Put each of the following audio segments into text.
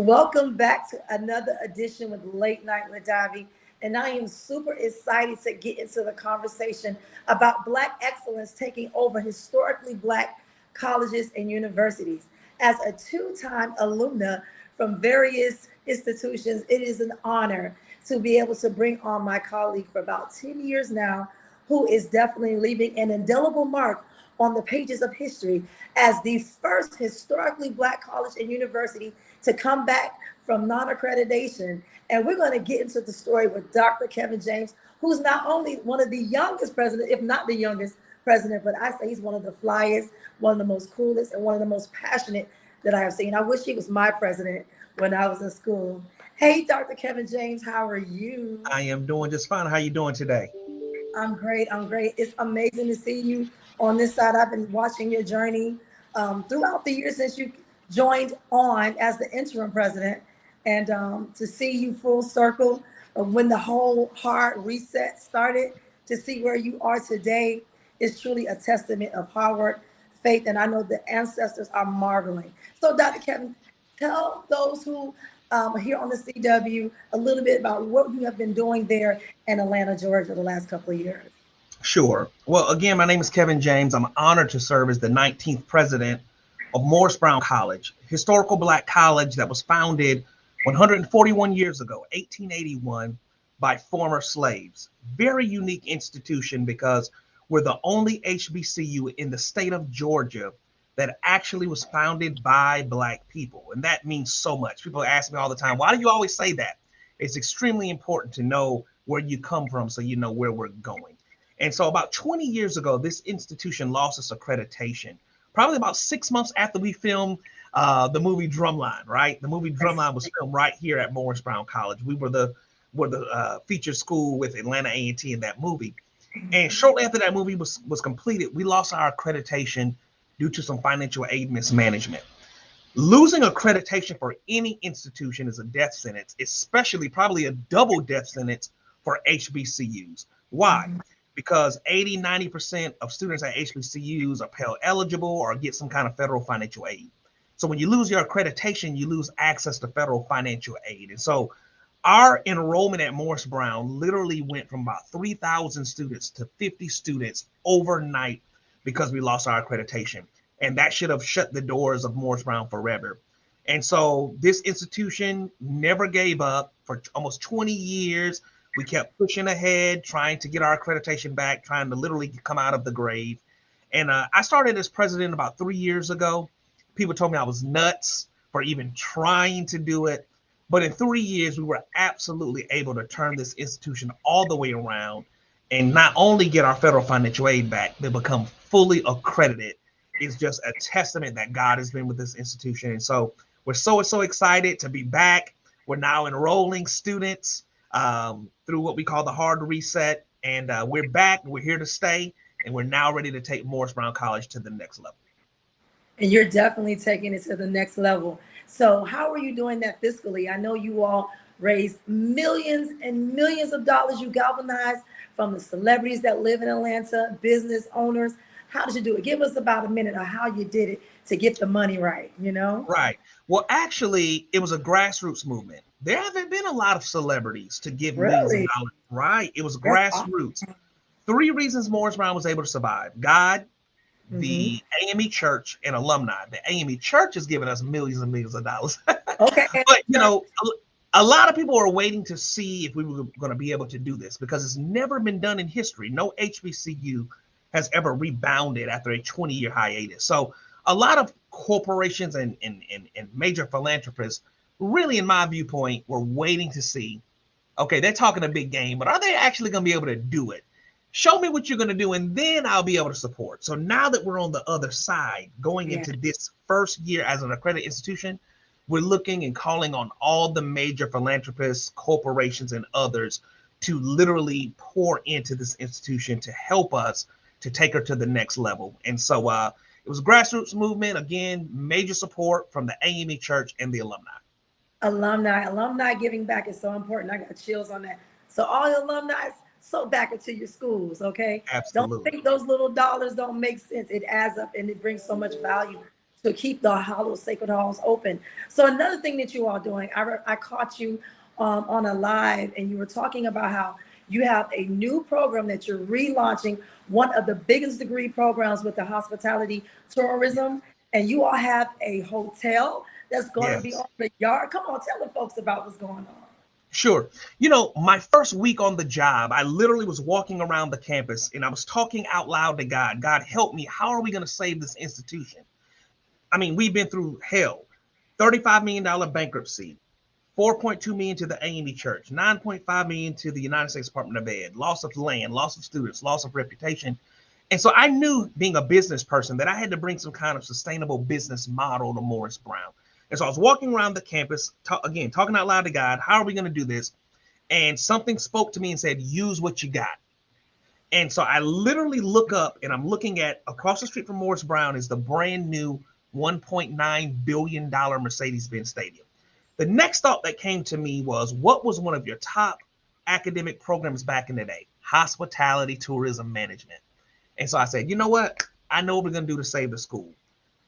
Welcome back to another edition with Late Night with Davi. And I am super excited to get into the conversation about Black excellence taking over historically Black colleges and universities. As a two-time alumna from various institutions, it is an honor to be able to bring on my colleague for about 10 years now, who is definitely leaving an indelible mark on the pages of history as the first historically Black college and university to come back from non-accreditation. And we're going to get into the story with Dr. Kevin James, who's not only one of the youngest presidents, if not the youngest president, but I say he's one of the flyest, one of the most coolest, and one of the most passionate that I have seen. I wish he was my president when I was in school. Hey, Dr. Kevin James, how are you? I am doing just fine. How you doing today? I'm great. I'm great. It's amazing to see you on this side. I've been watching your journey throughout the years since you joined on as the interim president, and to see you full circle of when the whole hard reset started to see where you are today is truly a testament of hard work, faith, and I know the ancestors are marveling. So, Dr. Kevin, tell those who are here on the CW a little bit about what you have been doing there in Atlanta, Georgia, the last couple of years. Sure. Well, again, my name is Kevin James. I'm honored to serve as the 19th president of Morrisbrown College, historical Black college that was founded 141 years ago, 1881, by former slaves. Very unique institution because we're the only HBCU in the state of Georgia that actually was founded by Black people. And that means so much. People ask me all the time, why do you always say that? It's extremely important to know where you come from so you know where we're going. And so about 20 years ago, this institution lost its accreditation, probably about 6 months after we filmed the movie Drumline, right? The movie Drumline was filmed right here at Morrisbrown College. We were the featured school with Atlanta A&T in that movie. And shortly after that movie was completed, we lost our accreditation due to some financial aid mismanagement. Losing accreditation for any institution is a death sentence, especially probably a double death sentence for HBCUs. Why? Because 80-90% of students at HBCUs are Pell eligible or get some kind of federal financial aid. So when you lose your accreditation, you lose access to federal financial aid. And so our enrollment at Morrisbrown literally went from about 3,000 students to 50 students overnight because we lost our accreditation. And that should have shut the doors of Morrisbrown forever. And so this institution never gave up. For almost 20 years. We kept pushing ahead, trying to get our accreditation back, trying to literally come out of the grave. And I started as president about 3 years ago. People told me I was nuts for even trying to do it. But in 3 years, we were absolutely able to turn this institution all the way around and not only get our federal financial aid back, but become fully accredited. It's just a testament that God has been with this institution. And so we're so excited to be back. We're now enrolling students through what we call the hard reset. And we're back, we're here to stay, and we're now ready to take Morrisbrown College to the next level. And you're definitely taking it to the next level. So how are you doing that fiscally? I know you all raised millions and millions of dollars. You galvanized from the celebrities that live in Atlanta, business owners. How did you do it? Give us about a minute of how you did it to get the money right, you know? Right. Well, actually, it was a grassroots movement. There haven't been a lot of celebrities to give millions of dollars. Right. It was grassroots. Awesome. 3 reasons Morrisbrown was able to survive: God, the AME Church, and alumni. The AME Church has given us millions and millions of dollars. Okay. But, you know, a lot of people are waiting to see if we were going to be able to do this because it's never been done in history. No HBCU has ever rebounded after a 20-year hiatus. So a lot of corporations and major philanthropists, really, in my viewpoint, were waiting to see, okay, they're talking a big game, but are they actually going to be able to do it? Show me what you're going to do, and then I'll be able to support. So now that we're on the other side, going into this first year as an accredited institution, we're looking and calling on all the major philanthropists, corporations, and others to literally pour into this institution to help us to take her to the next level. And so it was a grassroots movement. Again, major support from the AME Church and the alumni. Alumni giving back is so important. I got chills on that. So all the alumni, sow back into your schools, okay? Absolutely. Don't think those little dollars don't make sense. It adds up and it brings so much value to keep the hollow sacred halls open. So another thing that you are doing, I caught you on a live, and you were talking about how you have a new program that you're relaunching, one of the biggest degree programs with the hospitality tourism, and you all have a hotel that's going to be Yes. on the yard. Come on, tell the folks about what's going on. Sure. You know, my first week on the job, I literally was walking around the campus and I was talking out loud to God. God, help me. How are we going to save this institution? I mean, we've been through hell. $35 million bankruptcy, 4.2 million to the AME Church, 9.5 million to the United States Department of Ed, loss of land, loss of students, loss of reputation. And so I knew, being a business person, that I had to bring some kind of sustainable business model to Morris Brown. And so I was walking around the campus, talking out loud to God, how are we going to do this? And something spoke to me and said, use what you got. And so I literally look up and I'm looking at, across the street from Morris Brown is the brand new $1.9 billion Mercedes-Benz Stadium. The next thought that came to me was, what was one of your top academic programs back in the day? Hospitality tourism management. And so I said, you know what? I know what we're going to do to save the school.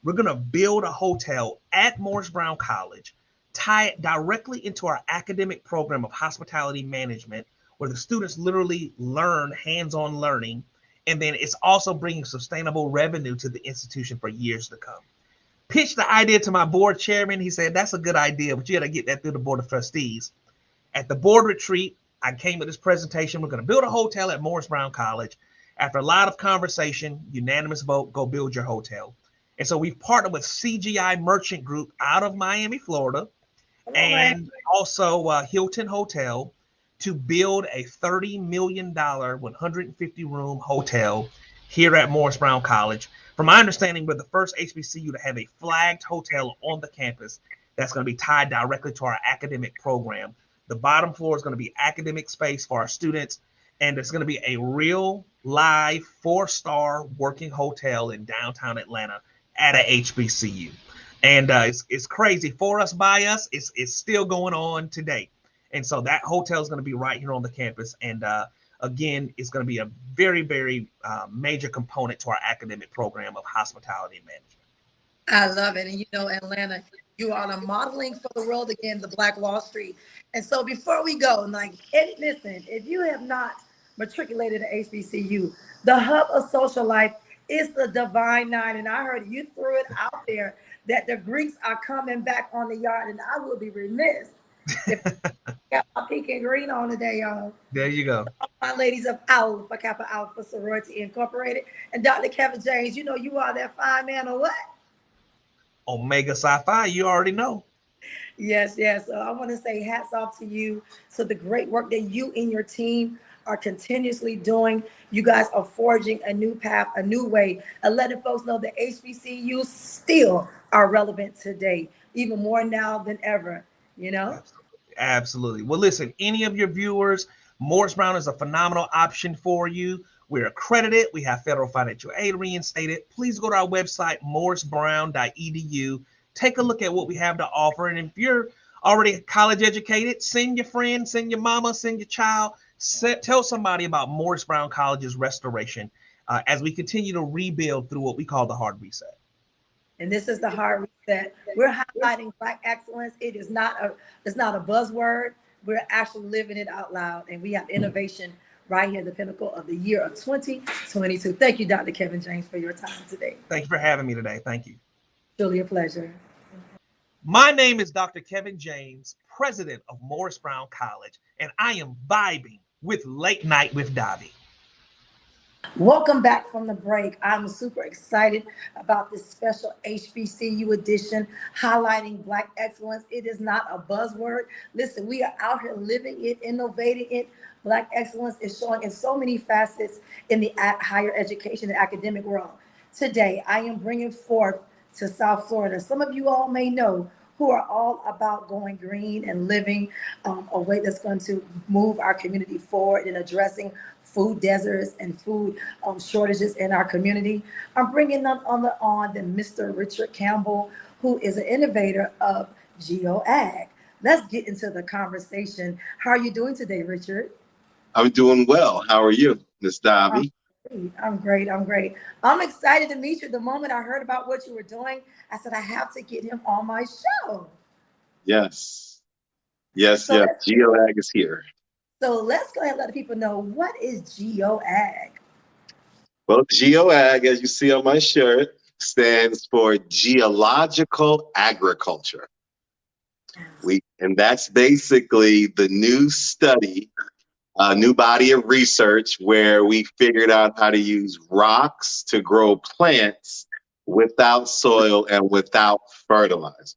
We're going to build a hotel at Morris Brown College, tie it directly into our academic program of hospitality management, where the students literally learn hands-on learning. And then it's also bringing sustainable revenue to the institution for years to come. Pitched the idea to my board chairman. He said, that's a good idea, but you got to get that through the board of trustees. At the board retreat, I came with this presentation. We're going to build a hotel at Morris Brown College. After a lot of conversation, unanimous vote, go build your hotel. And so we've partnered with CGI Merchant Group out of Miami, Florida, and also Hilton Hotel to build a $30 million, 150-room hotel here at Morris Brown College. From my understanding, we're the first HBCU to have a flagged hotel on the campus that's going to be tied directly to our academic program. The bottom floor is going to be academic space for our students, and it's going to be a real live 4-star working hotel in downtown Atlanta at a HBCU. And it's crazy. For us, by us, it's still going on today. And so that hotel is going to be right here on the campus. And again, it's going to be a very, very major component to our academic program of hospitality management. I love it. And you know, Atlanta, you are modeling for the world again, the Black Wall Street. And so before we go, listen, if you have not matriculated at HBCU, the hub of social life is the Divine Nine. And I heard you threw it out there that the Greeks are coming back on the yard, and I will be remiss if I got my pink and green on today, y'all. There you go. My ladies of Alpha Kappa Alpha Sorority Incorporated, and Dr. Kevin James, you know you are that fine man or what? Omega Psi Phi, you already know. Yes, yes. So I want to say hats off to you. So the great work that you and your team are continuously doing. You guys are forging a new path, a new way, and letting folks know that HBCUs still are relevant today, even more now than ever, you know? Absolutely. Well, listen, any of your viewers, Morris Brown is a phenomenal option for you. We're accredited. We have federal financial aid reinstated. Please go to our website, Morrisbrown.edu. Take a look at what we have to offer. And if you're already college educated, send your friend, send your mama, send your child. Tell somebody about Morris Brown College's restoration as we continue to rebuild through what we call the hard reset. And this is the hard reset. We're highlighting Black excellence. It's not a buzzword. We're actually living it out loud, and we have innovation right here, the pinnacle of the year of 2022. Thank you, Dr. Kevin James, for your time today. Thank you for having me today. Thank you. Truly a pleasure. My name is Dr. Kevin James, president of Morris Brown College, and I am vibing with Late Night with Davi. Welcome back from the break. I'm super excited about this special HBCU edition highlighting Black excellence. It is not a buzzword. Listen, we are out here living it, innovating it. Black excellence is showing in so many facets in the higher education and academic world. Today, I am bringing forth to South Florida. Some of you all may know who are all about going green and living a way that's going to move our community forward in addressing food deserts and food shortages in our community. I'm bringing none other on than Mr. Richard Campbell, who is an innovator of Geo Ag. Let's get into the conversation. How are you doing today, Richard? I'm doing well. How are you, Ms. Davi? I'm great. I'm great. I'm excited to meet you. The moment I heard about what you were doing, I said, I have to get him on my show. Yes, yes, So yes. let's Geo Ag is here. so let's go ahead and let the people know what is Geo Ag. Well, Geo Ag, as you see on my shirt, stands for geological agriculture. And that's basically the new study, a new body of research where we figured out how to use rocks to grow plants without soil and without fertilizers.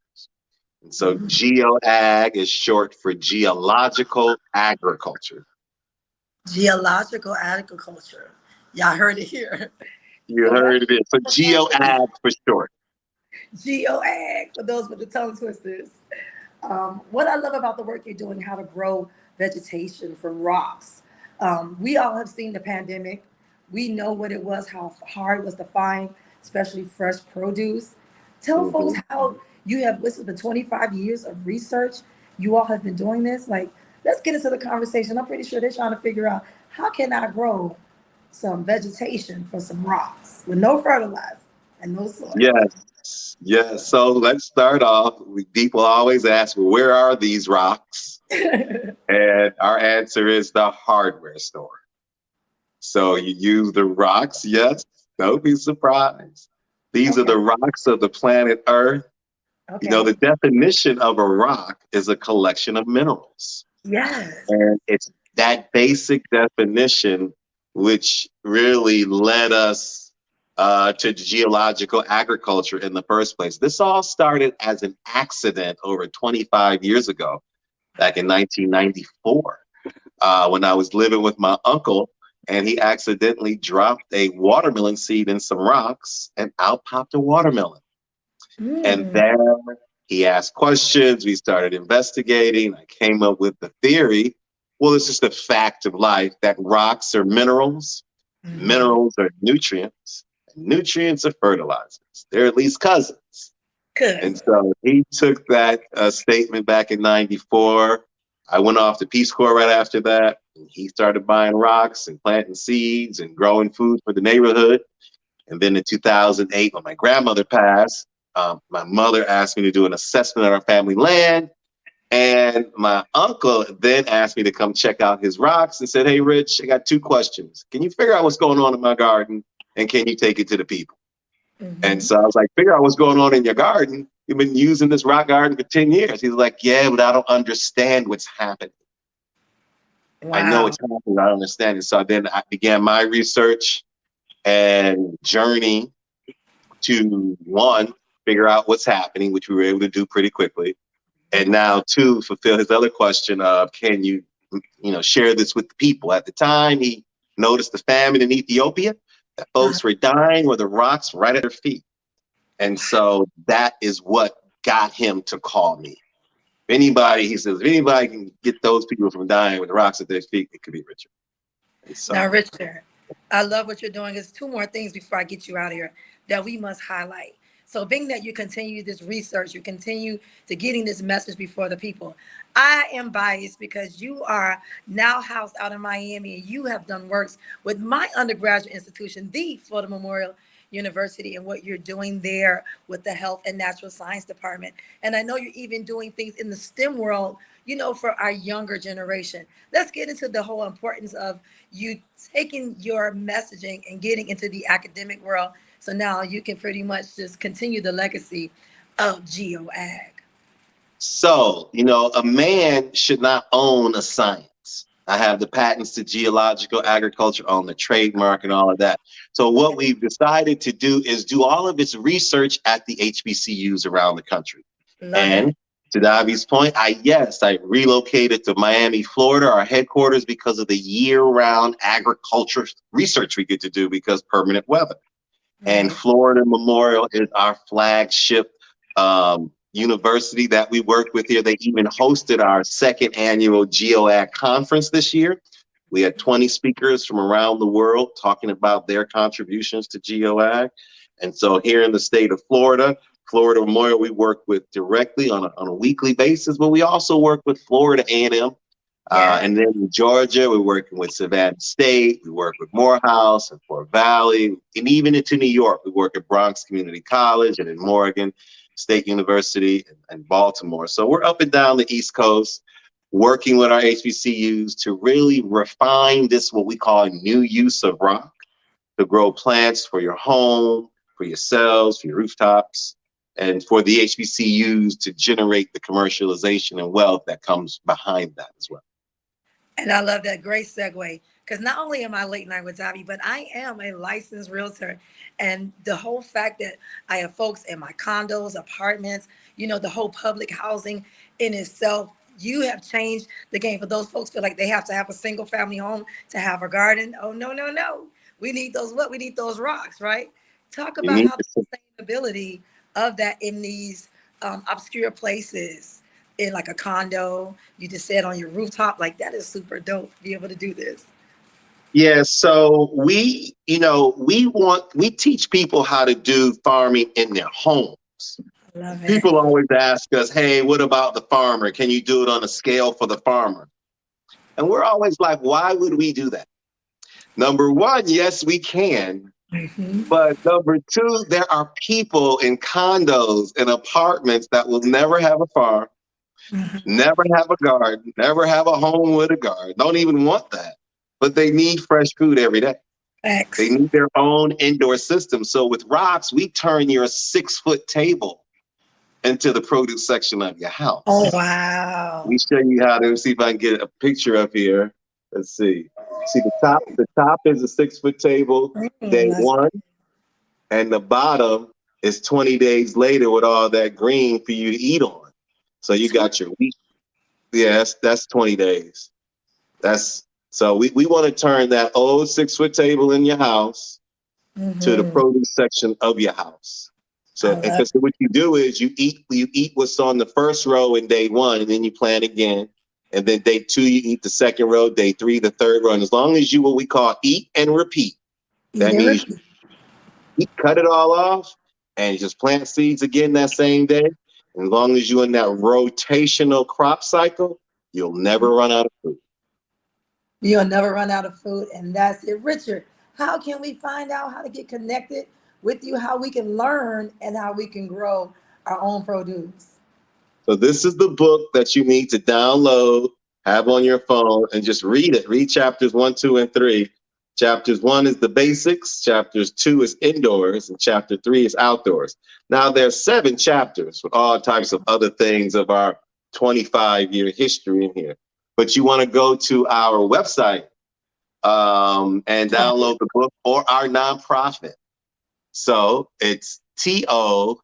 And so Geo Ag is short for geological agriculture. Geological agriculture. Y'all heard it here. You So heard it. So Geo Ag for short. Geo Ag for those with the tongue twisters. What I love about the work you're doing, how to grow vegetation from rocks. We all have seen the pandemic. We know what it was, how hard it was to find, especially fresh produce. Tell folks how you have, this has been 25 years of research. You all have been doing this. Like, let's get into the conversation. I'm pretty sure they're trying to figure out how can I grow some vegetation from some rocks with no fertilizer and no soil. Yes, yes. So let's start off. People always ask, well, where are these rocks? And our answer is the hardware store. So you use the rocks, yes, don't be surprised. These are the rocks of the planet Earth. You know, the definition of a rock is a collection of minerals. Yes. And it's that basic definition which really led us to geological agriculture in the first place. This all started as an accident over 25 years ago, back in 1994, when I was living with my uncle, and he accidentally dropped a watermelon seed in some rocks, and out popped a watermelon. And then he asked questions. We started investigating. I came up with the theory. Well, it's just a fact of life that rocks are minerals, minerals are nutrients, and nutrients are fertilizers. They're at least cousins. Good. And so he took that statement back in 94. I went off to Peace Corps right after that. And he started buying rocks and planting seeds and growing food for the neighborhood. And then in 2008, when my grandmother passed, my mother asked me to do an assessment on our family land. And my uncle then asked me to come check out his rocks and said, hey, Rich, I got two questions. Can you figure out what's going on in my garden? And can you take it to the people? And so I was like, figure out what's going on in your garden. You've been using this rock garden for 10 years. He's like, yeah, but I don't understand what's happening. Wow. I know it's happening. I don't understand it. So then I began my research and journey to, one, figure out what's happening, which we were able to do pretty quickly. And now, two, fulfill his other question of, can you, share this with the people? At the time, he noticed the famine in Ethiopia, that folks were dying with the rocks right at their feet. And so that is what got him to call me. He says, if anybody can get those people from dying with the rocks at their feet, it could be Richard. So, now, Richard, I love what you're doing. There's two more things before I get you out of here that we must highlight. So being that you continue this research, you continue to getting this message before the people. I am biased because you are now housed out in Miami and you have done works with my undergraduate institution, the Florida Memorial University, and what you're doing there with the Health and Natural Science Department. And I know you're even doing things in the STEM world, for our younger generation. Let's get into the whole importance of you taking your messaging and getting into the academic world. So now you can pretty much just continue the legacy of Geo Ag. So, a man should not own a science. I have the patents to geological agriculture, own the trademark and all of that. So what we've decided to do is do all of its research at the HBCUs around the country. And to Davi's point, I relocated to Miami, Florida, our headquarters, because of the year-round agriculture research we get to do because permanent weather. And Florida Memorial is our flagship university that we work with here. They even hosted our second annual Geo Ag conference this year. We had 20 speakers from around the world talking about their contributions to Geo Ag. And so here in the state of Florida Memorial, we work with directly on a weekly basis, but we also work with Florida A&M Yeah. And then in Georgia, we're working with Savannah State. We work with Morehouse and Fort Valley. And even into New York, we work at Bronx Community College and in Morgan State University and Baltimore. So we're up and down the East Coast, working with our HBCUs to really refine this, what we call a new use of rock, to grow plants for your home, for yourselves, for your rooftops, and for the HBCUs to generate the commercialization and wealth that comes behind that as well. And I love that. Great segue. Because not only am I late night with Davi, but I am a licensed realtor. And the whole fact that I have folks in my condos, apartments, you know, the whole public housing in itself, you have changed the game. For those folks feel like they have to have a single family home to have a garden. Oh, no, no, no. We need those what? We need those rocks, right? Talk about how the sustainability of that in these obscure places, in like a condo, you just said on your rooftop, like that is super dope to be able to do this. Yeah, so we teach people how to do farming in their homes. Love it. People always ask us, hey, what about the farmer? Can you do it on a scale for the farmer? And we're always like, why would we do that? Number one, yes, we can. But number two, there are people in condos and apartments that will never have a farm, never have a garden, never have a home with a garden, don't even want that. But they need fresh food every day. X. They need their own indoor system. So with rocks, we turn your 6-foot table into the produce section of your house. Oh, wow. Let me show you how to see if I can get a picture up here. Let's see. See the top is a 6-foot table, day one. And the bottom is 20 days later with all that green for you to eat on. So you got your wheat. Yes, that's 20 days. So we want to turn that old 6-foot table in your house to the produce section of your house. So because what you do is you eat what's on the first row in day one, and then you plant again. And then day two, you eat the second row, day three, the third row. And as long as you what we call eat and repeat, that means you cut it all off and you just plant seeds again that same day. And as long as you're in that rotational crop cycle, you'll never run out of food. You'll never run out of food, and that's it. Richard, how can we find out how to get connected with you, how we can learn and how we can grow our own produce? So this is the book that you need to download, have on your phone, and just read it. Read chapters 1, 2, and 3. Chapters 1 is the basics, chapters 2 is indoors, and chapter 3 is outdoors. Now there's 7 chapters with all types of other things of our 25-year history in here. But you want to go to our website and download the book, or our nonprofit. So it's TOSOILLESS,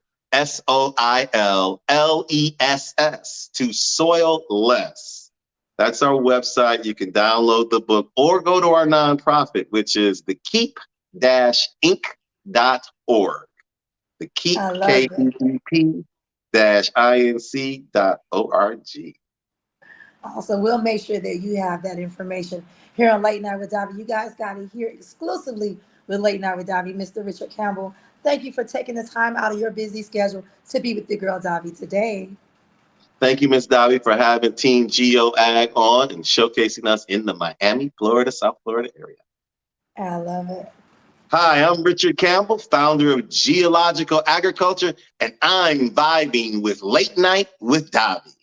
to soil less. That's our website. You can download the book or go to our nonprofit, which is the keep-inc.org. The keep-inc.org. Also, we'll make sure that you have that information here on Late Night with Davi. You guys got to hear exclusively with Late Night with Davi, Mr. Richard Campbell. Thank you for taking the time out of your busy schedule to be with the girl Davi today. Thank you, Ms. Davi, for having Team Geo Ag on and showcasing us in the Miami, Florida, South Florida area. I love it. Hi, I'm Richard Campbell, founder of Geological Agriculture, and I'm vibing with Late Night with Davi.